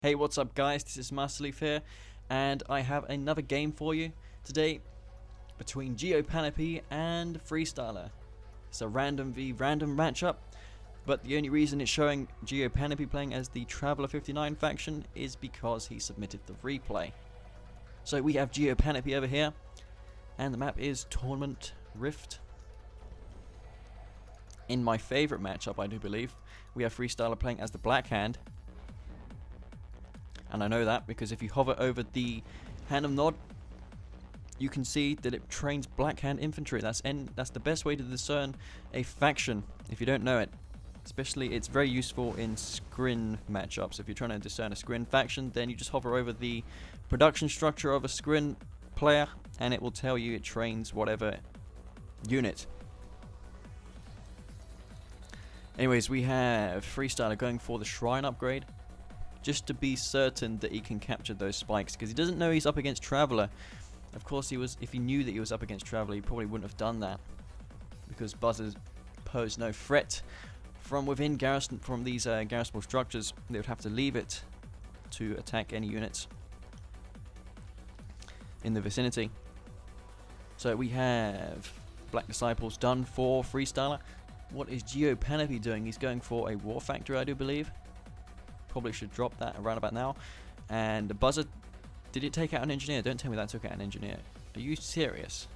Hey, what's up guys, this is Masterleaf here, and I have another game for you today between Giopanipi and Freestyler. It's a random v random matchup, but the only reason it's showing Giopanipi playing as the Traveler 59 faction is because he submitted the replay. So we have Giopanipi over here, and the map is Tournament Rift. In my favorite matchup, I do believe, we have Freestyler playing as the Black Hand. And I know that because if you hover over the hand of Nod, you can see that it trains Black Hand infantry. That's the best way to discern a faction if you don't know it. Especially, it's very useful in scrin matchups. If you're trying to discern a scrin faction, then you just hover over the production structure of a scrin player, and it will tell you it trains whatever unit. Anyways, we have Freestyler going for the Shrine upgrade, just to be certain that he can capture those spikes, because he doesn't know he's up against Traveler. Of course, if he knew that he was up against Traveler, he probably wouldn't have done that, because buzzers pose no threat from within garrison, from these garrisonable structures. They would have to leave it to attack any units in the vicinity. So we have Black Disciples done for Freestyler. What is Giopanipi doing? He's going for a War Factory, I do believe. Probably should drop that around about now. And the buzzer, did it take out an engineer? Don't tell me that took out an engineer. Are you serious?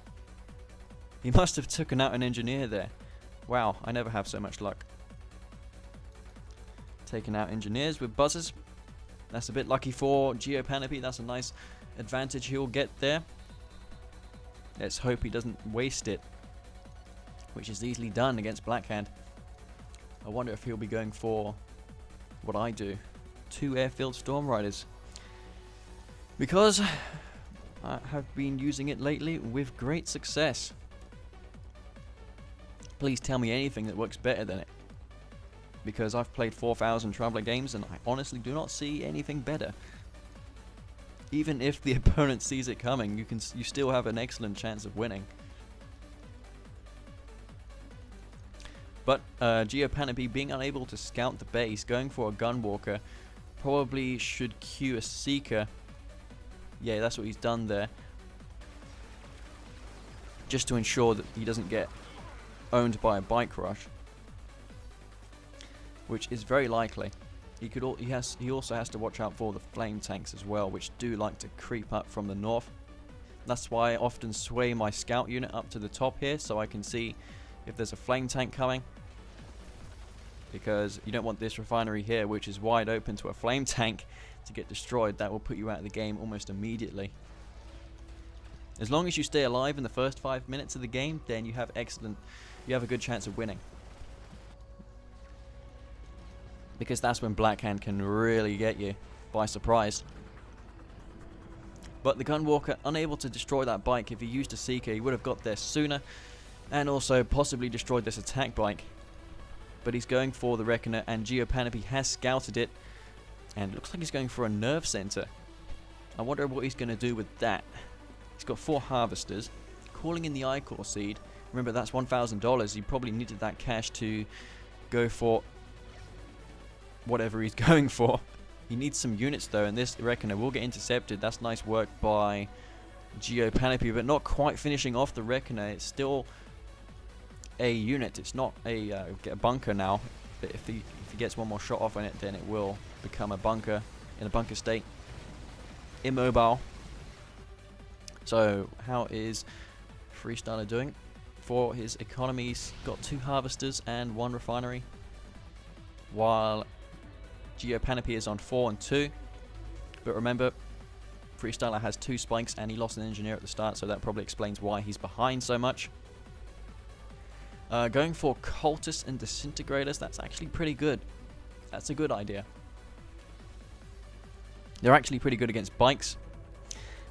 He must have taken out an engineer there. Wow, I never have so much luck. Taking out engineers with buzzers. That's a bit lucky for Giopanipi. That's a nice advantage he'll get there. Let's hope he doesn't waste it, which is easily done against Blackhand. I wonder if he'll be going for what I do. 2 airfield storm riders, because I have been using it lately with great success. Please tell me anything that works better than it, because I've played 4,000 Traveler games and I honestly do not see anything better. Even if the opponent sees it coming, you still have an excellent chance of winning. But Giopanipi, being unable to scout the base, going for a Gunwalker, probably should queue a Seeker. Yeah, that's what he's done there, just to ensure that he doesn't get owned by a bike rush, which is very likely. He also has to watch out for the flame tanks as well, which do like to creep up from the north. That's why I often sway my scout unit up to the top here, so I can see if there's a flame tank coming, because you don't want this refinery here, which is wide open, to a flame tank to get destroyed. That will put you out of the game almost immediately. As long as you stay alive in the first 5 minutes of the game, then you have a good chance of winning, because that's when Blackhand can really get you by surprise. But the Gunwalker, unable to destroy that bike. If he used a Seeker, he would have got there sooner, and also possibly destroyed this attack bike. But he's going for the Reckoner, and Giopanipi has scouted it, and it looks like he's going for a nerve center. I wonder what he's going to do with that. He's got 4 harvesters, calling in the Ichor Seed. Remember, that's $1,000. He probably needed that cash to go for whatever he's going for. He needs some units though, and this Reckoner will get intercepted. That's nice work by Giopanipi, but not quite finishing off the Reckoner. It's still a unit. It's not a get a bunker now, but if he gets one more shot off on it, then it will become a bunker, in a bunker state, immobile. So how is Freestyler doing? For his economy, he's got 2 harvesters and 1 refinery, while Giopanipi is on 4 and 2. But remember, Freestyler has 2 spikes and he lost an engineer at the start, so that probably explains why he's behind so much. Going for cultists and disintegrators, that's actually pretty good. That's a good idea. They're actually pretty good against bikes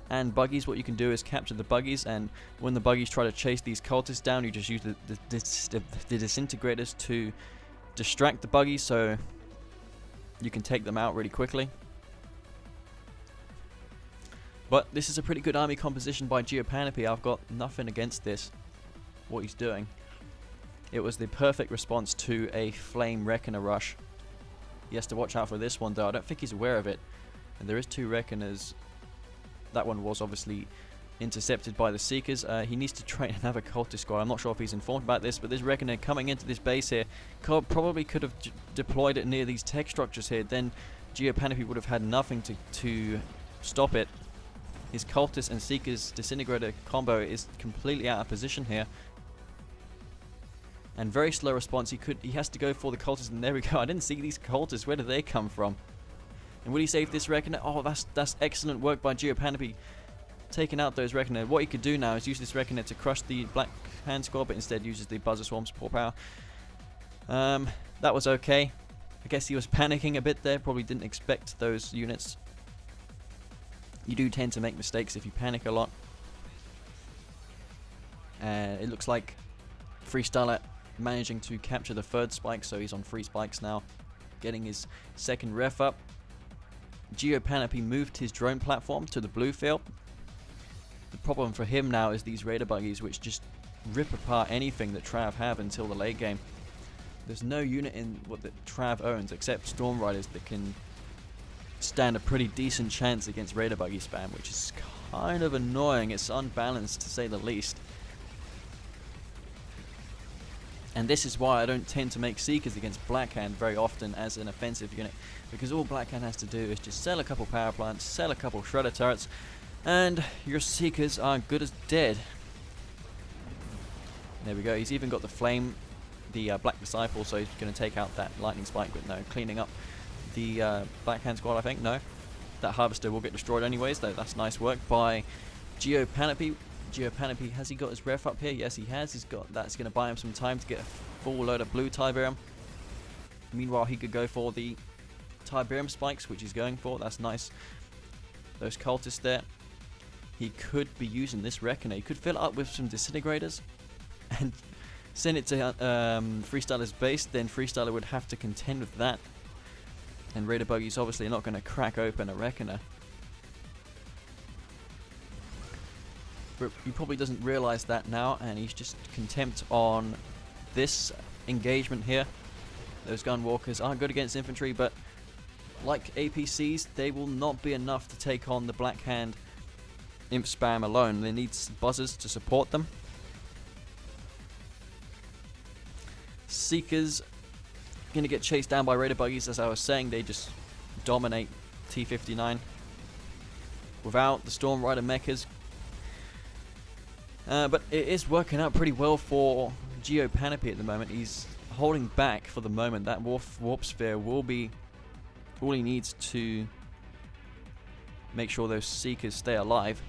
and buggies. What you can do is capture the buggies, and when the buggies try to chase these cultists down, you just use the disintegrators to distract the buggies, so you can take them out really quickly. But this is a pretty good army composition by Giopanipi. I've got nothing against this, what he's doing. It was the perfect response to a Flame Reckoner rush. He has to watch out for this one though. I don't think he's aware of it. And there is 2 Reckoners. That one was obviously intercepted by the Seekers. He needs to train another cultist squad. I'm not sure if he's informed about this, but this Reckoner coming into this base here probably could have deployed it near these tech structures here. Then giopanipi would have had nothing to stop it. His cultist and Seekers disintegrator combo is completely out of position here. And very slow response. He has to go for the cultists, and there we go. I didn't see these cultists. Where did they come from? And will he save this Reckoner? Oh, that's excellent work by giopanipi, taking out those Reckoner. What he could do now is use this Reckoner to crush the Black Hand Squad, but instead uses the Buzzer Swarm support power. That was okay. I guess he was panicking a bit there. Probably didn't expect those units. You do tend to make mistakes if you panic a lot. It looks like Freestyler managing to capture the 3rd spike, so he's on 3 spikes now, getting his 2nd ref up. giopanipi moved his drone platform to the blue field. The problem for him now is these Raider buggies, which just rip apart anything that Trav have until the late game. There's no unit in what the Trav owns except Storm Riders that can stand a pretty decent chance against Raider buggy spam, which is kind of annoying. It's unbalanced to say the least. And this is why I don't tend to make Seekers against Blackhand very often as an offensive unit, because all Blackhand has to do is just sell a couple power plants, sell a couple shredder turrets, and your Seekers are good as dead. There we go. He's even got the flame, the Black Disciple, so he's going to take out that lightning spike, but no, cleaning up the Blackhand squad, I think. No, that harvester will get destroyed anyways, though. That's nice work by giopanipi. giopanipi, has he got his ref up here? Yes, he has. That's going to buy him some time to get a full load of blue Tiberium. Meanwhile, he could go for the Tiberium spikes, which he's going for. That's nice. Those cultists there. He could be using this Reckoner. He could fill it up with some disintegrators and send it to Freestyler's base. Then Freestyler would have to contend with that. And Raider buggies obviously are not going to crack open a Reckoner. But he probably doesn't realize that now, and he's just contempt on this engagement here. Those gun walkers are good against infantry, but like APCs, they will not be enough to take on the Black Hand imp spam alone. They need buzzers to support them. Seekers going to get chased down by Raider buggies. As I was saying, they just dominate T-59 without the Storm Rider mechas. But it is working out pretty well for giopanipi at the moment. He's holding back for the moment. That warp sphere will be all he needs to make sure those Seekers stay alive.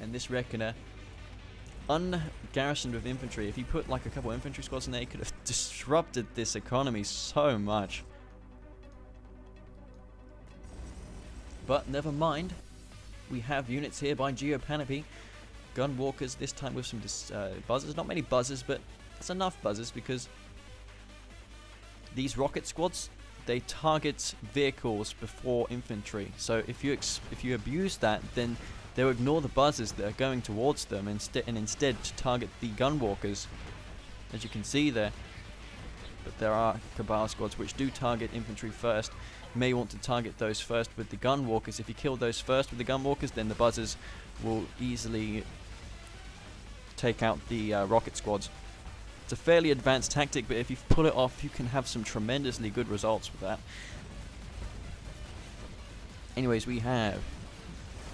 And this Reckoner, ungarrisoned with infantry, if you put like a couple infantry squads in there, he could have disrupted this economy so much. But never mind. We have units here by giopanipi. Gun walkers, this time with some buzzers. Not many buzzers, but it's enough buzzers because these rocket squads, they target vehicles before infantry. So if you abuse that, then they'll ignore the buzzers that are going towards them and instead target the gun walkers, as you can see there. But there are Cabal squads which do target infantry first. You may want to target those first with the gun walkers. If you kill those first with the gun walkers, then the buzzers will easily take out the rocket squads. It's a fairly advanced tactic, but if you pull it off, you can have some tremendously good results with that. Anyways, we have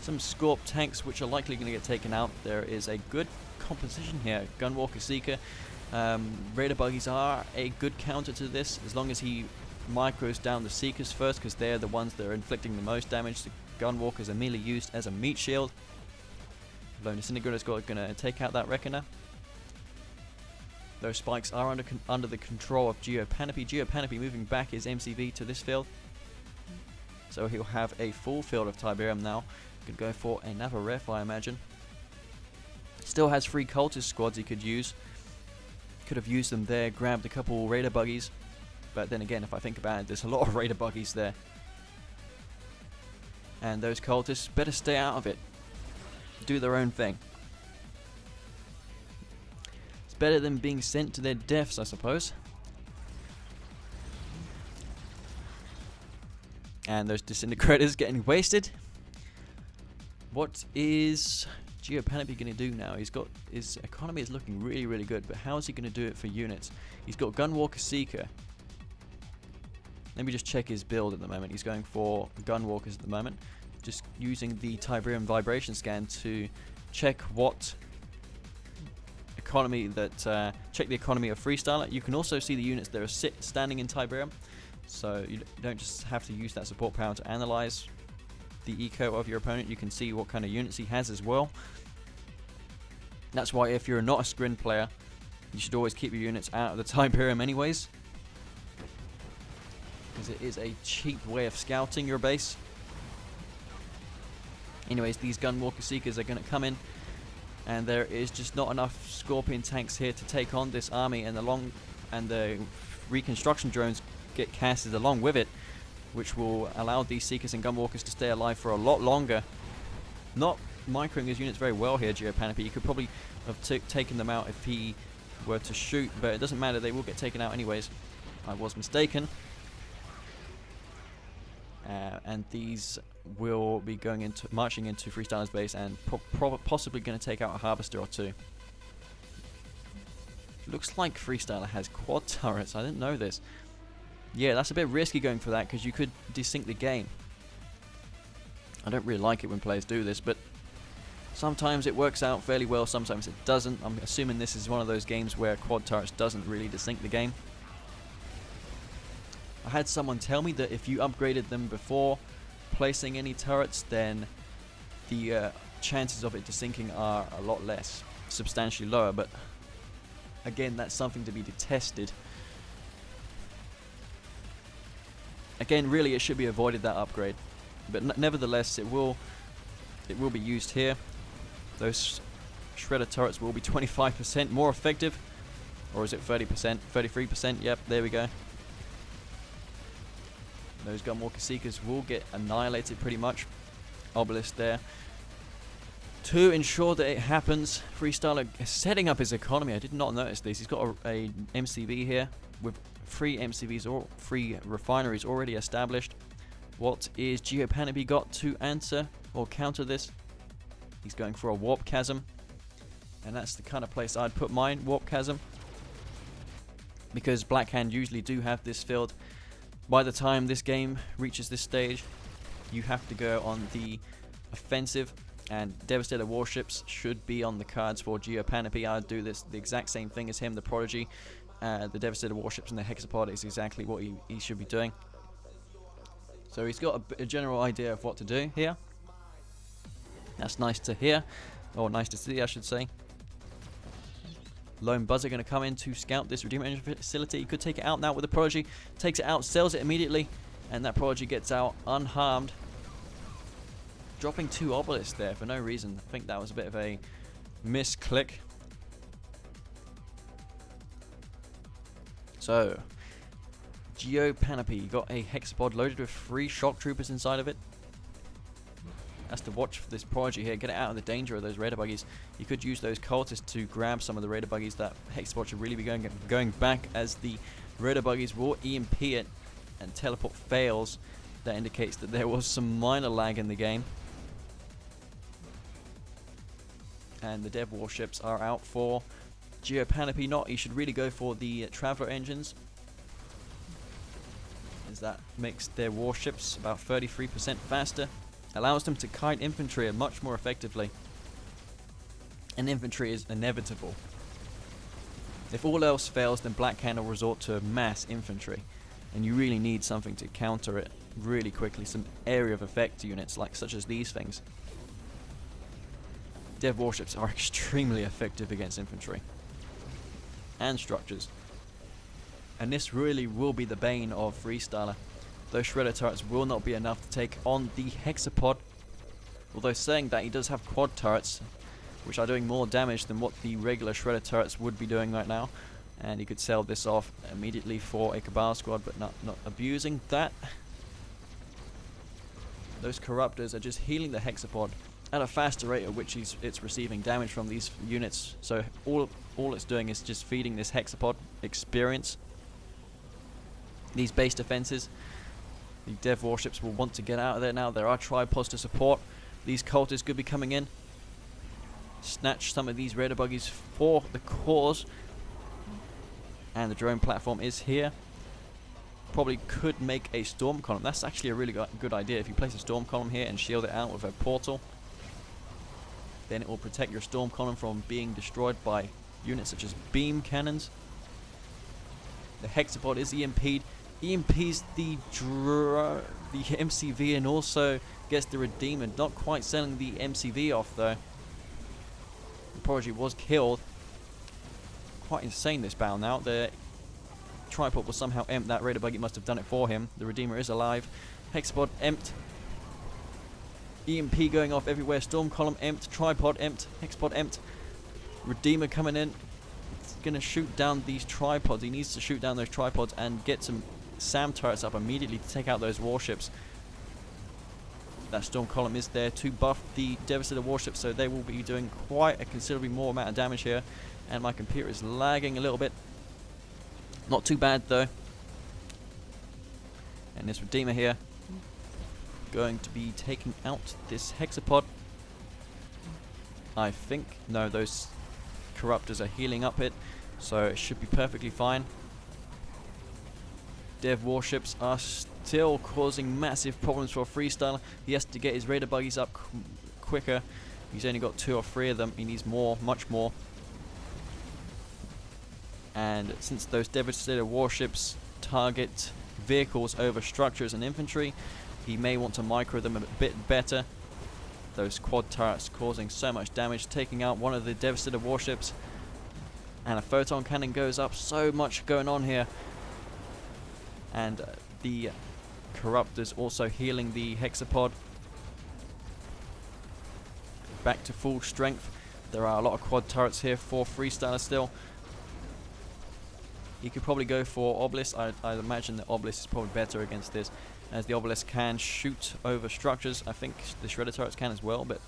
some Scorp tanks which are likely going to get taken out. There is a good composition here. Gunwalker Seeker. Raider buggies are a good counter to this, as long as he micros down the Seekers first, because they're the ones that are inflicting the most damage. The Gunwalkers are merely used as a meat shield. Lone Disintegrator's going to take out that Reckoner. Those spikes are under the control of giopanipi. giopanipi moving back his MCV to this field. So he'll have a full field of Tiberium now. Could go for another ref, I imagine. Still has 3 cultist squads he could use. Could have used them there, grabbed a couple Raider buggies. But then again, if I think about it, there's a lot of Raider buggies there. And those cultists better stay out of it. Do their own thing. It's better than being sent to their deaths, I suppose. And those disintegrators getting wasted. What is giopanipi going to do now? He's got his economy is looking really, really good, but how is he going to do it for units? He's got Gunwalker Seeker. Let me just check his build at the moment. He's going for Gunwalkers at the moment. Just using the Tiberium vibration scan to check what economy that check the economy of Freestyler. You can also see the units that are standing in Tiberium, so you don't just have to use that support power to analyze the eco of your opponent. You can see what kind of units he has as well. That's why if you're not a screen player, you should always keep your units out of the Tiberium anyways, because it is a cheap way of scouting your base. Anyways, these Gunwalker Seekers are going to come in, and there is just not enough Scorpion tanks here to take on this army, and the reconstruction drones get casted along with it, which will allow these Seekers and Gunwalkers to stay alive for a lot longer. Not microing his units very well here, giopanipi. He could probably have taken them out if he were to shoot, but it doesn't matter, they will get taken out anyways. I was mistaken. And these will be marching into Freestyler's base and possibly going to take out a Harvester or two. Looks like Freestyler has quad turrets. I didn't know this. Yeah, that's a bit risky going for that, because you could desync the game. I don't really like it when players do this, but sometimes it works out fairly well, sometimes it doesn't. I'm assuming this is one of those games where quad turrets doesn't really desync the game. I had someone tell me that if you upgraded them before placing any turrets, then the chances of it desyncing are a lot less, substantially lower, but again, that's something to be tested. Again, really, it should be avoided, that upgrade, but nevertheless, it will be used here. Those shredder turrets will be 25% more effective, or is it 30%? 33%? Yep, there we go. Those Gunwalker Seekers will get annihilated pretty much. Obelisk there. To ensure that it happens, Freestyler is setting up his economy. I did not notice this. He's got a MCV here with 3 MCVs or 3 refineries already established. What is giopanipi got to answer or counter this? He's going for a Warp Chasm, and that's the kind of place I'd put mine, Warp Chasm, because Black Hand usually do have this field. By the time this game reaches this stage, you have to go on the offensive, and Devastator warships should be on the cards for giopanipi. I'd do the exact same thing as him, the Prodigy. The Devastator warships and the Hexapod is exactly what he should be doing. So he's got a general idea of what to do here. That's nice to hear, or nice to see, I should say. Lone Buzzer going to come in to scout this Redeemer Engine facility. He could take it out now with the Prodigy. Takes it out, sells it immediately, and that Prodigy gets out unharmed. Dropping 2 obelisks there for no reason. I think that was a bit of a misclick. So, giopanipi got a Hexapod loaded with 3 shock troopers inside of it. Has to watch for this Prodigy here, get it out of the danger of those Raider buggies. You could use those cultists to grab some of the Raider buggies. That Hexapod should really be going back, as the Raider buggies will EMP it and teleport fails. That indicates that there was some minor lag in the game. And the Dev warships are out for giopanipi. Not, he should really go for the Traveler engines, as that makes their warships about 33% faster. Allows them to kite infantry much more effectively. And infantry is inevitable. If all else fails, then Black Hand will resort to mass infantry, and you really need something to counter it really quickly. Some area of effect units, such as these things. Dev warships are extremely effective against infantry and structures, and this really will be the bane of Freestyler. Those Shredder turrets will not be enough to take on the Hexapod. Although saying that, he does have quad turrets, which are doing more damage than what the regular Shredder turrets would be doing right now. And he could sell this off immediately for a Cabal squad, but not abusing that. Those Corruptors are just healing the Hexapod at a faster rate at which it's receiving damage from these units. So all it's doing is just feeding this Hexapod experience. These base defenses. The dev warships will want to get out of there now. There are tripods to support. These cultists could be coming in. Snatch some of these raider buggies for the cause. And the drone platform is here. Probably could make a storm column. That's actually a really good idea. If you place a storm column here and shield it out with a portal, then it will protect your storm column from being destroyed by units such as beam cannons. The hexapod is EMP'd. EMPs the MCV and also gets the Redeemer. Not quite selling the MCV off though. The Prodigy was killed. Quite insane this battle now. The tripod was somehow empty. That raider buggy must have done it for him. The Redeemer is alive. Hexapod empty. EMP going off everywhere. Storm column empty. Tripod empty. Hexapod empty. Redeemer coming in. It's going to shoot down these tripods. He needs to shoot down those tripods and get some SAM turrets up immediately to take out those warships. That storm column is there to buff the Devastator warships, so they will be doing quite a considerably more amount of damage here. And my computer is lagging a little bit. Not too bad though. And this Redeemer here going to be taking out this hexapod. I think. No, those corruptors are healing up it, so it should be perfectly fine. Dev warships are still causing massive problems for Freestyler. He has to get his raider buggies up quicker. He's only got 2 or 3 of them. He needs more, much more. And since those Devastator warships target vehicles over structures and infantry, he may want to micro them a bit better. Those quad turrets causing so much damage, taking out one of the Devastator warships. And a photon cannon goes up. So much going on here. And the corruptors also healing the hexapod. Back to full strength. There are a lot of quad turrets here for Freestyler still. He could probably go for Obelisk. I imagine the Obelisk is probably better against this, as the Obelisk can shoot over structures. I think the Shredder turrets can as well, but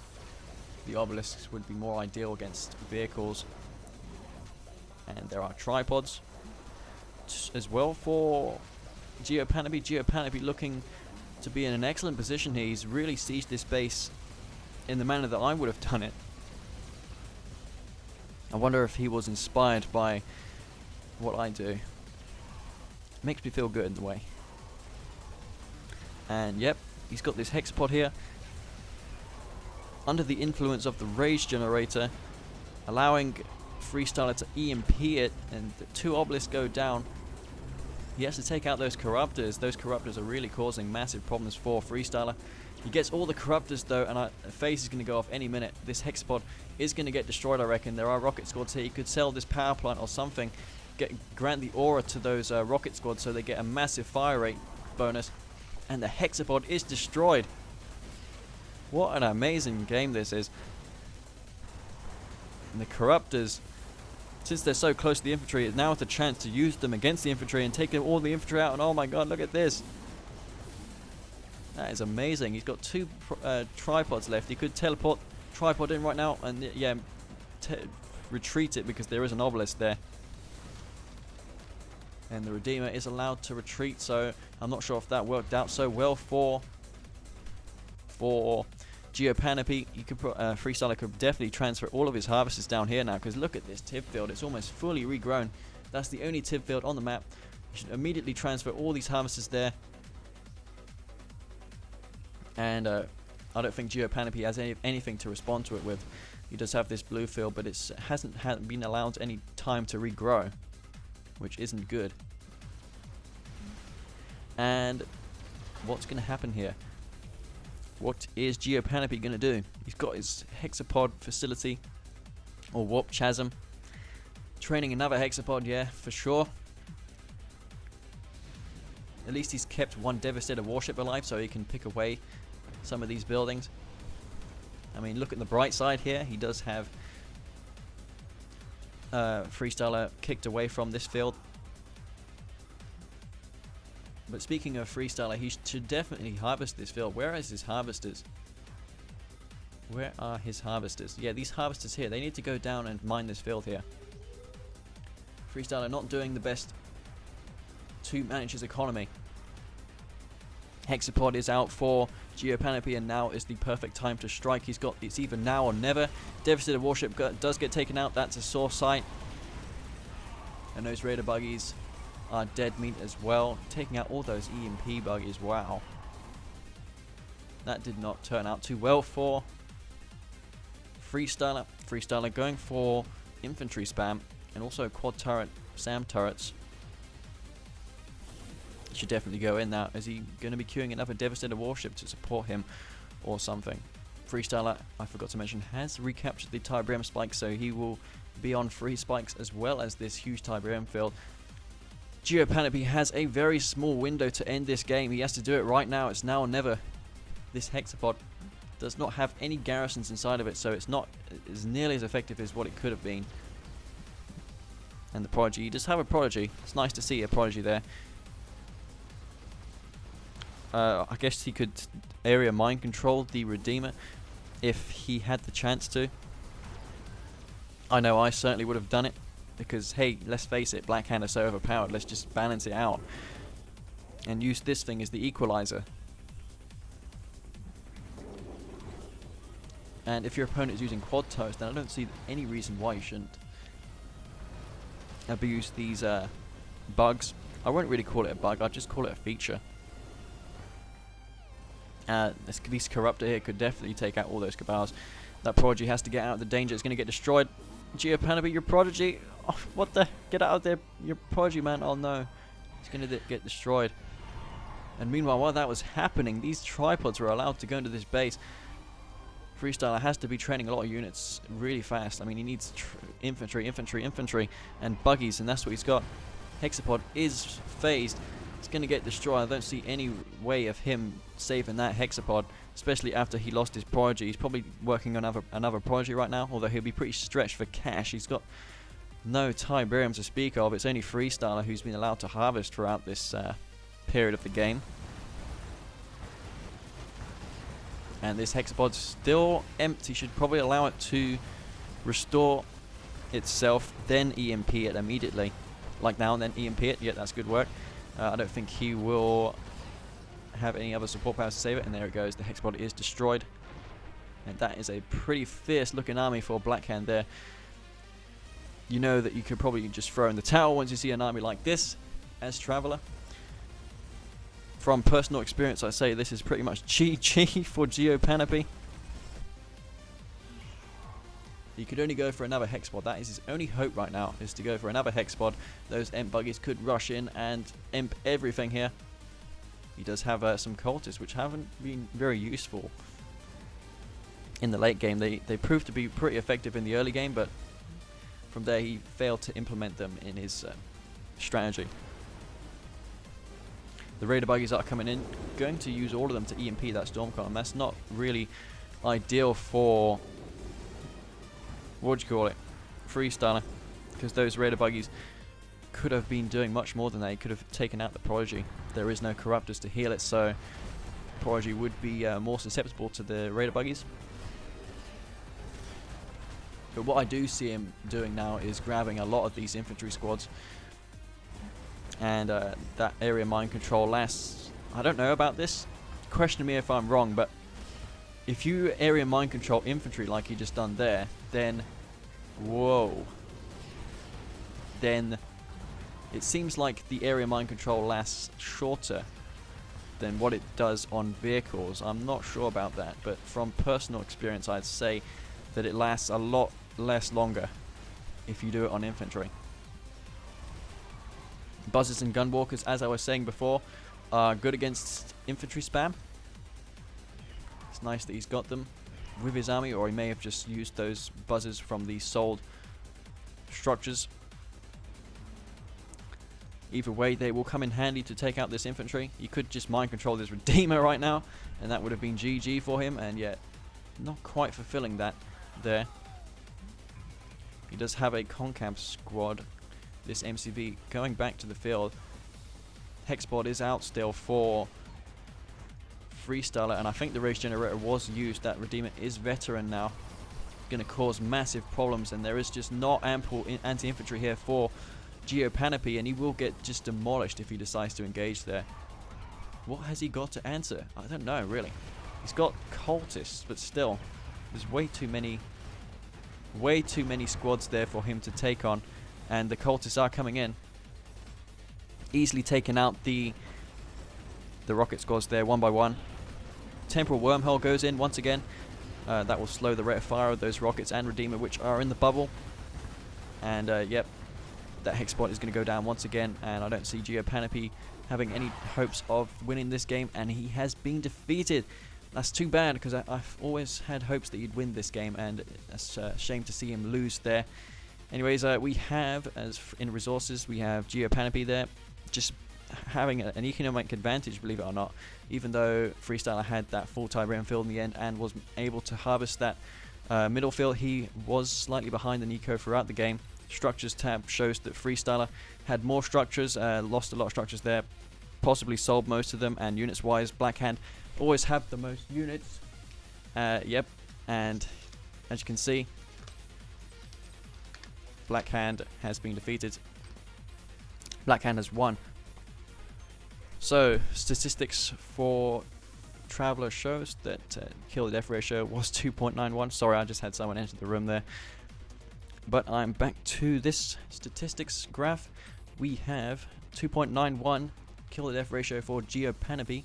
the Obelisks would be more ideal against vehicles. And there are tripods as well for Giopanipi. Giopanipi looking to be in an excellent position here. He's really sieged this base in the manner that I would have done it. I wonder if he was inspired by what I do. Makes me feel good in a way. And yep, he's got this hexapod here. Under the influence of the rage generator, allowing Freestyler to EMP it, and the 2 obelisks go down. He has to take out those corruptors. Those corruptors are really causing massive problems for Freestyler. He gets all the corruptors though, and a phase is going to go off any minute. This hexapod is going to get destroyed, I reckon. There are rocket squads here. He could sell this power plant or something. Grant the aura to those rocket squads so they get a massive fire rate bonus. And the hexapod is destroyed. What an amazing game this is. And the corruptors, since they're so close to the infantry, now it's a chance to use them against the infantry and take all the infantry out. And oh my god, look at this. That is amazing. He's got 2 tripods left. He could teleport tripod in right now and yeah, retreat it because there is an obelisk there. And the Redeemer is allowed to retreat, so I'm not sure if that worked out so well for Giopanipi. You could Freestyler could definitely transfer all of his harvesters down here now, because look at this TIV field. It's almost fully regrown. That's the only TIV field on the map. You should immediately transfer all these harvesters there. And I don't think Giopanipi has anything to respond to it with. He does have this blue field, but it hasn't been allowed any time to regrow, which isn't good. And what's going to happen here? What is Giopanipi going to do? He's got his hexapod facility, or warp chasm. Training another hexapod, yeah, for sure. At least he's kept one Devastator warship alive, so he can pick away some of these buildings. I mean, look at the bright side here. He does have Freestyler kicked away from this field. But speaking of Freestyler, he should definitely harvest this field. Where is his harvesters? Where are his harvesters? Yeah, these harvesters here, they need to go down and mine this field here. Freestyler not doing the best to manage his economy. Hexapod is out for Giopanipi, and now is the perfect time to strike. It's either now or never. Devastator warship does get taken out. That's a sore sight. And those Raider buggies are dead meat as well. Taking out all those EMP buggies. Wow. That did not turn out too well for Freestyler. Freestyler going for infantry spam and also quad turret SAM turrets. Should definitely go in now. Is he going to be queuing another Devastator warship to support him or something? Freestyler, I forgot to mention, has recaptured the Tiberium spike, so he will be on 3 spikes as well as this huge Tiberium field. Giopanipi has a very small window to end this game. He has to do it right now. It's now or never. This Hexapod does not have any garrisons inside of it, so it's not as nearly as effective as what it could have been. And the Prodigy, you just have a Prodigy. It's nice to see a Prodigy there. I guess he could area mind control the Redeemer if he had the chance to. I know I certainly would have done it, because hey, let's face it, Black Hand is so overpowered. Let's just balance it out and use this thing as the equalizer. And if your opponent is using quad turrets, then I don't see any reason why you shouldn't abuse these bugs. I won't really call it a bug, I'd just call it a feature. This Corruptor here could definitely take out all those Cabals. That Prodigy has to get out of the danger. It's going to get destroyed. Giopanipi, your Prodigy. Oh, what the? Get out of there. Your Prodigy, man. Oh, no. It's going to get destroyed. And meanwhile, while that was happening, these tripods were allowed to go into this base. Freestyler has to be training a lot of units really fast. I mean, he needs infantry, and buggies, and that's what he's got. Hexapod is phased. It's going to get destroyed. I don't see any way of him saving that Hexapod, especially after he lost his Prodigy. He's probably working on another Prodigy right now, although he'll be pretty stretched for cash. He's got no Tiberium to speak of. It's only Freestyler who's been allowed to harvest throughout this period of the game. And this Hexapod's still empty. Should probably allow it to restore itself, then EMP it immediately. Like now, and then EMP it. Yeah, that's good work. I don't think he will have any other support powers to save it. And there it goes. The Hexapod is destroyed. And that is a pretty fierce looking army for Blackhand there. You know that you could probably just throw in the towel once you see an army like this as Traveller. From personal experience, I say this is pretty much GG for Giopanipi. He could only go for another Hexapod. That is his only hope right now, is to go for another Hexapod. Those Imp buggies could rush in and Imp everything here. He does have some cultists, which haven't been very useful in the late game. They proved to be pretty effective in the early game, but from there he failed to implement them in his strategy. The Raider buggies are coming in, going to use all of them to EMP that Storm Column. That's not really ideal for, what would you call it, Freestyler, because those Raider buggies could have been doing much more than that. He could have taken out the Prodigy. There is no Corruptors to heal it, so Prodigy would be more susceptible to the Raider buggies. But what I do see him doing now is grabbing a lot of these infantry squads. And that area mind control lasts, I don't know about this, question me if I'm wrong, but if you area mind control infantry like he just done there, then whoa, then it seems like the area mind control lasts shorter than what it does on vehicles. I'm not sure about that, but from personal experience I'd say that it lasts a lot less longer if you do it on infantry. Buzzers and Gunwalkers, as I was saying before, are good against infantry spam. It's nice that he's got them with his army, or he may have just used those buzzers from the sold structures. Either way, they will come in handy to take out this infantry. He could just mind control this Redeemer right now, and that would have been GG for him, and yet not quite fulfilling that there. He does have a Concamp squad. This MCV going back to the field. Hexapod is out still for Freestyler, and I think the Rage Generator was used. That Redeemer is veteran now. Going to cause massive problems, and there is just not ample anti-infantry here for Giopanipi, and he will get just demolished if he decides to engage there. what has he got to answer? I don't know, really. He's got cultists, but still, there's way too many squads there for him to take on, and the cultists are coming in. Easily taking out the rocket squads there one by one. Temporal wormhole goes in once again. That will slow the rate of fire of those rockets and Redeemer, which are in the bubble. And yep, that hex spot is going to go down once again, and I don't see giopanipi having any hopes of winning this game, and he has been defeated. That's too bad, because I've always had hopes that he'd win this game, and it's a shame to see him lose there. Anyways, we have, as in resources, we have giopanipi there, just having an economic advantage, believe it or not, even though Freestyler had that full Tiberium field in the end and was able to harvest that middle field. He was slightly behind the Nico throughout the game. Structures tab shows that Freestyler had more structures, lost a lot of structures there, possibly sold most of them, and units wise, Blackhand always have the most units. Yep, and as you can see, Blackhand has been defeated. Blackhand has won. So, statistics for Traveler shows that kill to death ratio was 2.91. Sorry, I just had someone enter the room there. But I'm back to this statistics graph. We have 2.91 kill to death ratio for giopanipi,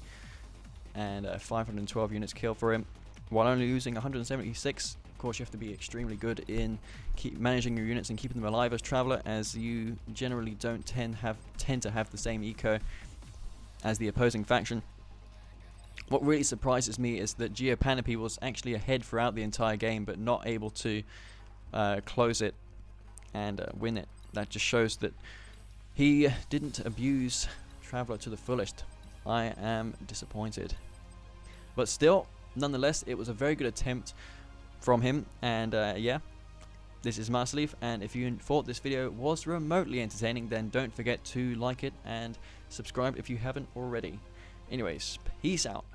and 512 units killed for him, while only losing 176. Of course, you have to be extremely good in managing your units and keeping them alive as Traveler, as you generally don't tend to have the same eco as the opposing faction. What really surprises me is that giopanipi was actually ahead throughout the entire game, but not able to close it and win it. That just shows that he didn't abuse Traveler to the fullest. I am disappointed, but still, nonetheless, it was a very good attempt from him, and yeah, this is Masterleaf, and if you thought this video was remotely entertaining, then don't forget to like it and subscribe if you haven't already. Anyways, peace out.